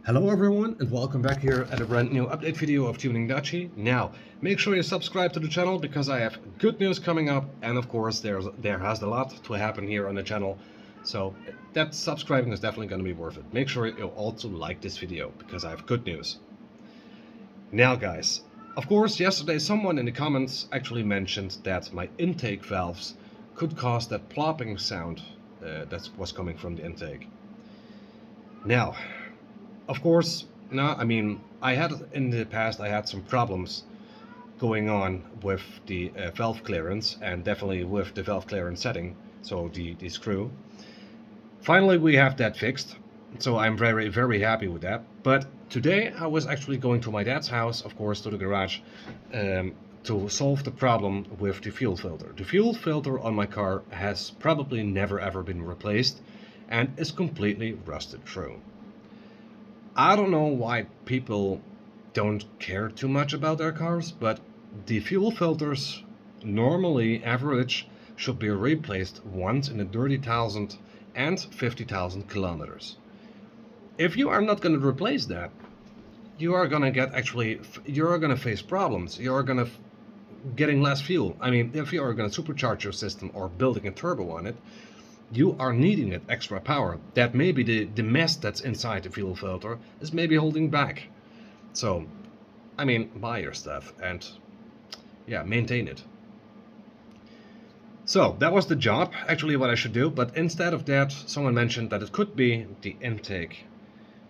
Hello everyone and welcome back here at a brand new update video of Tuning Dutchy. Now, make sure you subscribe to the channel because I have good news coming up, and of course there has a lot to happen here on the channel. So that subscribing is definitely going to be worth it. Make sure you also like this video because I have good news. Now guys, of course yesterday someone in the comments actually mentioned that my intake valves could cause that plopping sound that was coming from the intake. Now, of course, no, I had in the past, I had some problems going on with the valve clearance, and definitely with the valve clearance setting, so the screw. Finally, we have that fixed, so I'm very, very happy with that. But today I was actually going to my dad's house, of course, to the garage, to solve the problem with the fuel filter. The fuel filter on my car has probably never ever been replaced and is completely rusted through. I don't know why people don't care too much about their cars, but the fuel filters normally average should be replaced once in 30,000 and 50,000 kilometers. If you are not going to replace that, you are going to you're going to face problems. You're going to getting less fuel. I mean, if you are going to supercharge your system or building a turbo on it, you are needing that extra power. That maybe the mess that's inside the fuel filter is maybe holding back. So, I mean, buy your stuff and, yeah, maintain it. So, that was the job, actually what I should do, but instead of that, someone mentioned that it could be the intake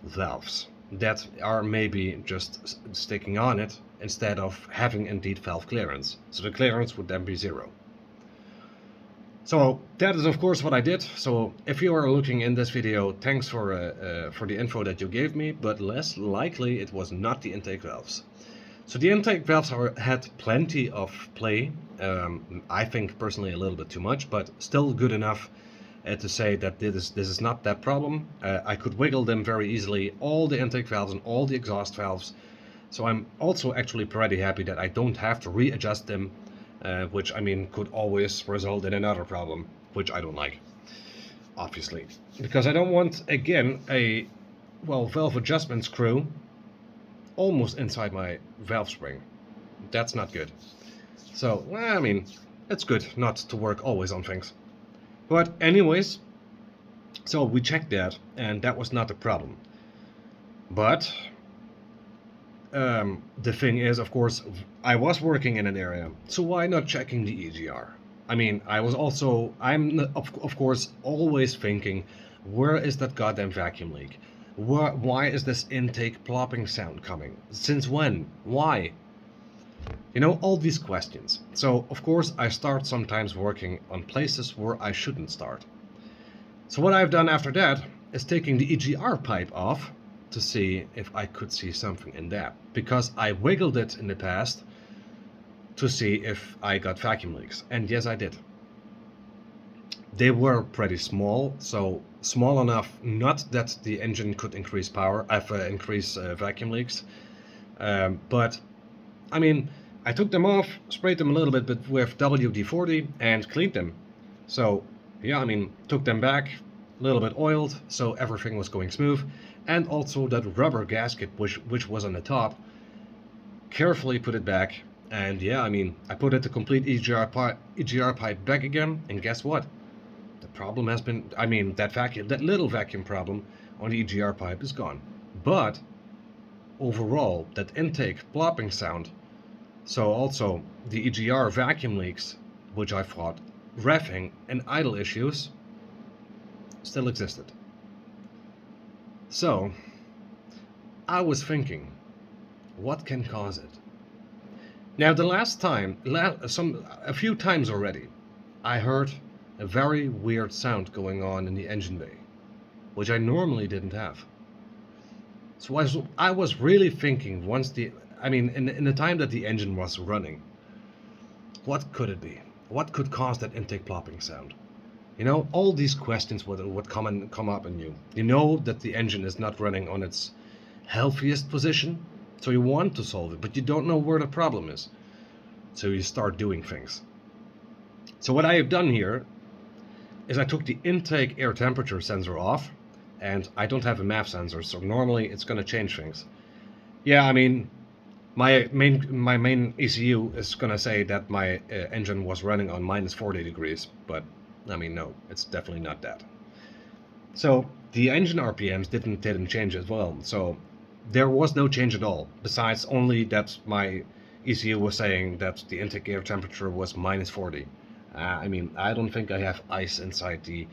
valves that are maybe just sticking on it instead of having indeed valve clearance. So the clearance would then be 0. So that is of course what I did. So if you are looking in this video, thanks for the info that you gave me, but less likely it was not the intake valves. So the intake valves had plenty of play. I think personally a little bit too much, but still good enough to say that this is not that problem. I could wiggle them very easily, all the intake valves and all the exhaust valves. So I'm also actually pretty happy that I don't have to readjust them. Which, I mean, could always result in another problem, which I don't like, obviously. Because I don't want, again, a, valve adjustment screw almost inside my valve spring. That's not good. So, I mean, it's good not to work always on things. But anyways, so we checked that, and that was not a problem. But the thing is, of course, I was working in an area, so why not checking the EGR? I mean, I'm of course always thinking, where is that goddamn vacuum leak? Why is this intake plopping sound coming? Since when? Why? You know, all these questions. So, of course, I start sometimes working on places where I shouldn't start. So what I've done after that is taking the EGR pipe off to see if I could see something in that, because I wiggled it in the past to see if I got vacuum leaks, and yes I did. They were pretty small, so small enough not that the engine could increase power, increase vacuum leaks, but I mean, I took them off, sprayed them a little bit with WD-40 and cleaned them. So yeah, I mean, took them back, a little bit oiled, so everything was going smooth. And also that rubber gasket which was on the top, carefully put it back, and yeah, I mean, I put it the complete EGR pipe back again, and guess what? The problem has been, I mean, that little vacuum problem on the EGR pipe is gone. But overall, that intake plopping sound, so also the EGR vacuum leaks, which I thought revving and idle issues, still existed. So, I was thinking, what can cause it? Now, the last time, a few times already, I heard a very weird sound going on in the engine bay, which I normally didn't have. So I was really thinking in the time that the engine was running, what could it be? What could cause that intake plopping sound? You know, all these questions would come up in you. You know that the engine is not running on its healthiest position, so you want to solve it, but you don't know where the problem is. So you start doing things. So what I have done here is I took the intake air temperature sensor off, and I don't have a MAF sensor, so normally it's going to change things. Yeah, I mean, my main ECU is going to say that my engine was running on minus 40 degrees, but I mean, no, it's definitely not that. So the engine RPMs didn't change as well, so there was no change at all, besides only that my ECU was saying that the intake air temperature was minus 40. I mean, I don't think I have ice inside the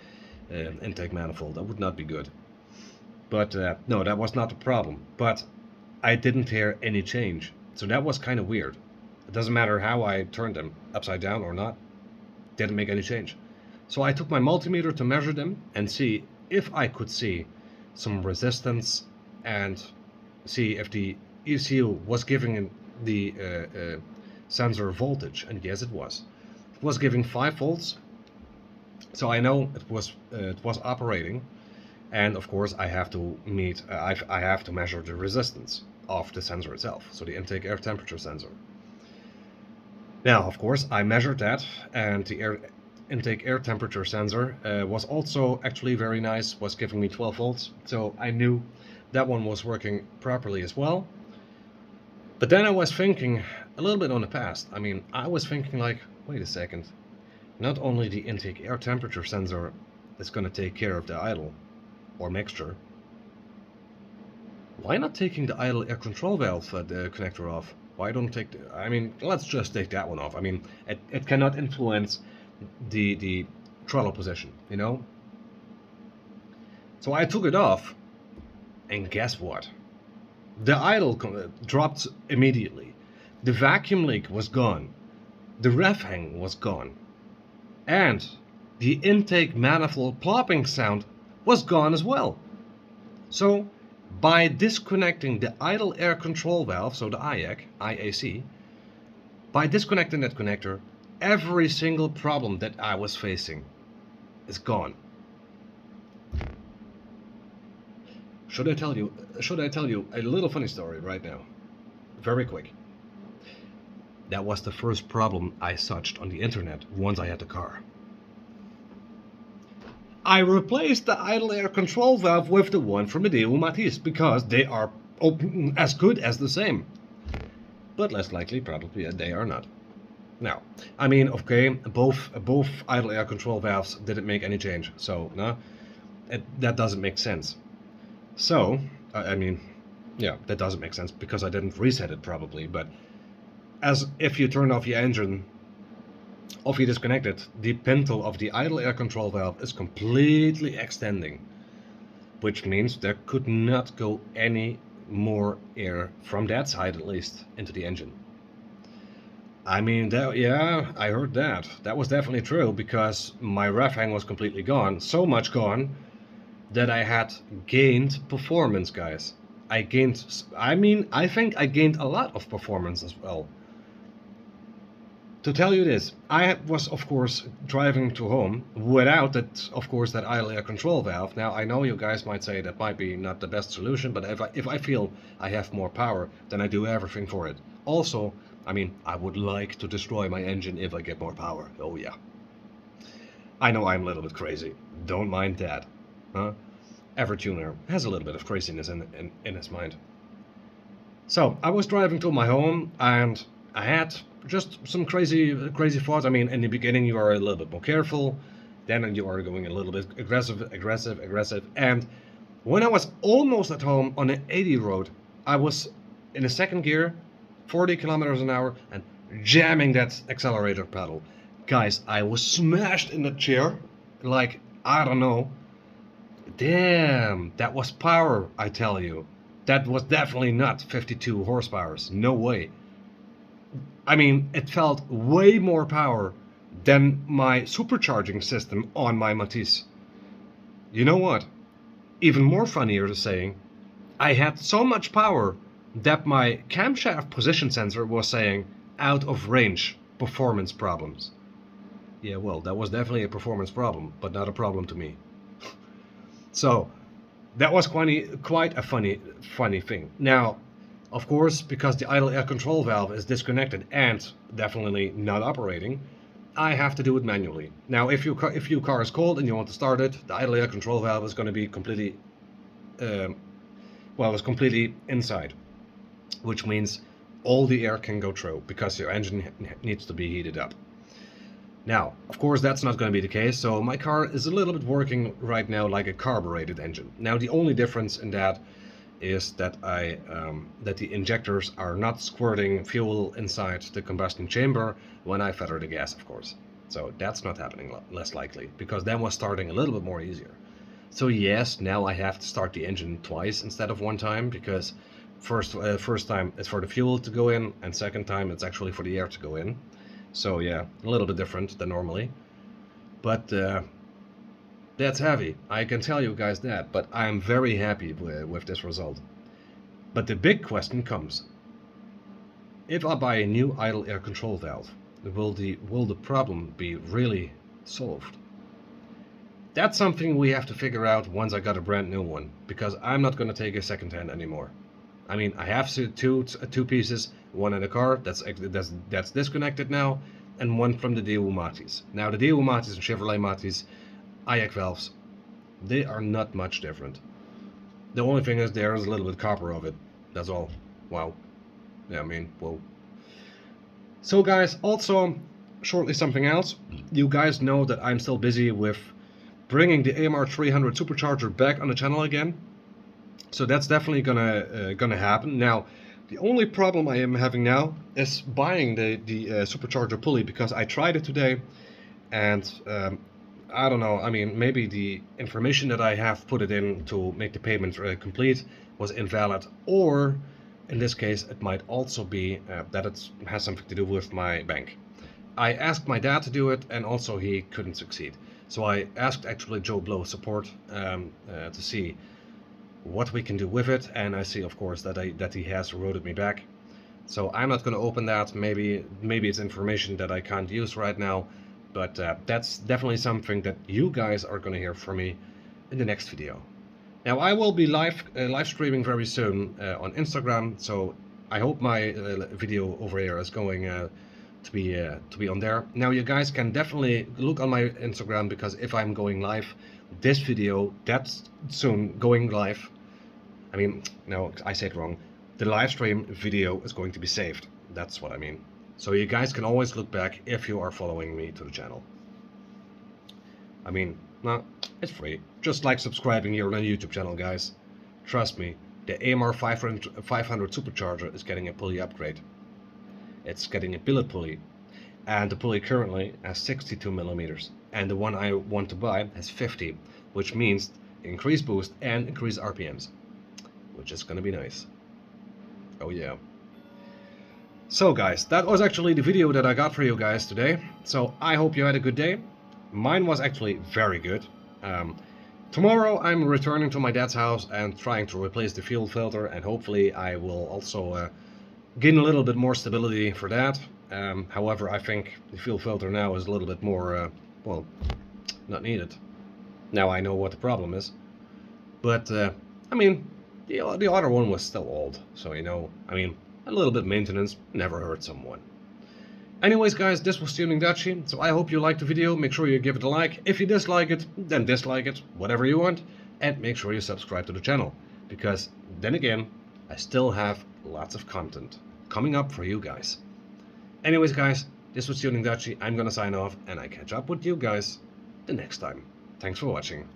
intake manifold. That would not be good. But no, that was not the problem. But I didn't hear any change, so that was kind of weird. It doesn't matter how I turned them upside down or not, didn't make any change. So I took my multimeter to measure them and see if I could see some resistance and see if the ECU was giving the sensor voltage, and yes, it was. It was giving 5 volts, so I know it was operating, and of course I have to I have to measure the resistance of the sensor itself, so the intake air temperature sensor. Now, of course, I measured that, and the intake air temperature sensor was also actually very nice, was giving me 12 volts, so I knew that one was working properly as well. But then I was thinking a little bit on the past. I mean, I was thinking like, wait a second, not only the intake air temperature sensor is going to take care of the idle or mixture, why not taking the idle air control valve the connector off? Why don't take I mean, let's just take that one off. I mean, it cannot influence the throttle position, you know? So I took it off, and guess what? The idle dropped immediately. The vacuum leak was gone. The ref hang was gone. And the intake manifold plopping sound was gone as well. So by disconnecting the idle air control valve, so the IAC, by disconnecting that connector, every single problem that I was facing is gone. Should I tell you a little funny story right now? Very quick. That was the first problem I searched on the internet once I had the car. I replaced the idle air control valve with the one from the matiz because they are as good as the same. But less likely, probably, they are not. Now, I mean, okay, both idle air control valves didn't make any change, so no, that doesn't make sense. So, I mean, yeah, that doesn't make sense because I didn't reset it probably, but as if you turn off your engine, or if you disconnect it, the pintle of the idle air control valve is completely extending, which means there could not go any more air from that side, at least, into the engine. I mean, yeah, I heard that. That was definitely true because my ref hang was completely gone, so much gone that I had gained performance, guys. I think I gained a lot of performance as well. To tell you this, I was, of course, driving to home without that, of course, that idle air control valve. Now, I know you guys might say that might be not the best solution, but if I feel I have more power, then I do everything for it. Also, I mean, I would like to destroy my engine if I get more power. Oh, yeah. I know I'm a little bit crazy. Don't mind that. Huh? Every tuner has a little bit of craziness in his mind. So, I was driving to my home, and I had just some crazy thoughts. I mean, in the beginning you are a little bit more careful, then you are going a little bit aggressive, and when I was almost at home on an 80 road, I was in a second gear, 40 kilometers an hour, and jamming that accelerator pedal. Guys, I was smashed in the chair, like, I don't know. Damn, that was power, I tell you. That was definitely not 52 horsepower, no way. I mean, it felt way more power than my supercharging system on my Matiz. You know what? Even more funnier to saying, I had so much power that my camshaft position sensor was saying out of range performance problems. Yeah, well, that was definitely a performance problem, but not a problem to me. So, that was quite a funny thing. Now, of course, because the idle air control valve is disconnected and definitely not operating, I have to do it manually. Now, if your car is cold and you want to start it, the idle air control valve is going to be completely well, it's completely inside, which means all the air can go through because your engine needs to be heated up. Now, of course, that's not going to be the case, so my car is a little bit working right now like a carbureted engine. Now, the only difference in that is that that the injectors are not squirting fuel inside the combustion chamber when I feather the gas, of course. So that's not happening, less likely, because then was starting a little bit more easier. So yes, now I have to start the engine twice instead of one time, because first time it's for the fuel to go in, and second time it's actually for the air to go in. So yeah, a little bit different than normally. But that's heavy, I can tell you guys that, but I'm very happy with this result. But the big question comes: if I buy a new idle air control valve, will the problem be really solved? That's something we have to figure out once I got a brand new one, because I'm not going to take a second hand anymore. I mean, I have two pieces, one in the car that's disconnected now, and one from the DU Matiz. Now the DU Matiz and Chevrolet Matiz IAC valves, they are not much different. The only thing is there is a little bit copper of it. That's all. Wow. Yeah, I mean, whoa. So guys, also shortly something else. You guys know that I'm still busy with bringing the AMR 300 supercharger back on the channel again. So that's definitely gonna happen. Now, the only problem I am having now is buying the supercharger pulley, because I tried it today, and I don't know. I mean, maybe the information that I have put it in to make the payment complete was invalid, or in this case, it might also be that it has something to do with my bank. I asked my dad to do it, and also he couldn't succeed. So I asked actually Joe Blow support to see what we can do with it, and I see, of course, that he has routed me back. So I'm not going to open that. Maybe it's information that I can't use right now, but that's definitely something that you guys are going to hear from me in the next video. Now I will be live streaming very soon on Instagram, so I hope my video over here is going to be on there. Now you guys can definitely look on my Instagram, because if I'm going live, this video that's soon going live. I mean, no, I said wrong. The live stream video is going to be saved. That's what I mean. So you guys can always look back if you are following me to the channel. I mean, no, it's free. Just like subscribing here on the YouTube channel, guys. Trust me, the AMR 500 supercharger is getting a pulley upgrade. It's getting a billet pulley, and the pulley currently has 62 millimeters, and the one I want to buy has 50, which means increased boost and increased RPMs, which is gonna be nice. Oh yeah. So guys, that was actually the video that I got for you guys today. So I hope you had a good day. Mine was actually very good. Tomorrow I'm returning to my dad's house and trying to replace the fuel filter, and hopefully I will also gain a little bit more stability for that. However, I think the fuel filter now is a little bit more, well, not needed. Now I know what the problem is. But, I mean, the other one was still old. So, you know, I mean, a little bit of maintenance never hurt someone. Anyways, guys, this was Tuning Dutchy. So I hope you liked the video. Make sure you give it a like. If you dislike it, then dislike it. Whatever you want. And make sure you subscribe to the channel. Because, then again, I still have lots of content coming up for you guys. Anyways, guys, this was Tuning Dutchy. I'm gonna sign off, and I catch up with you guys the next time. Thanks for watching.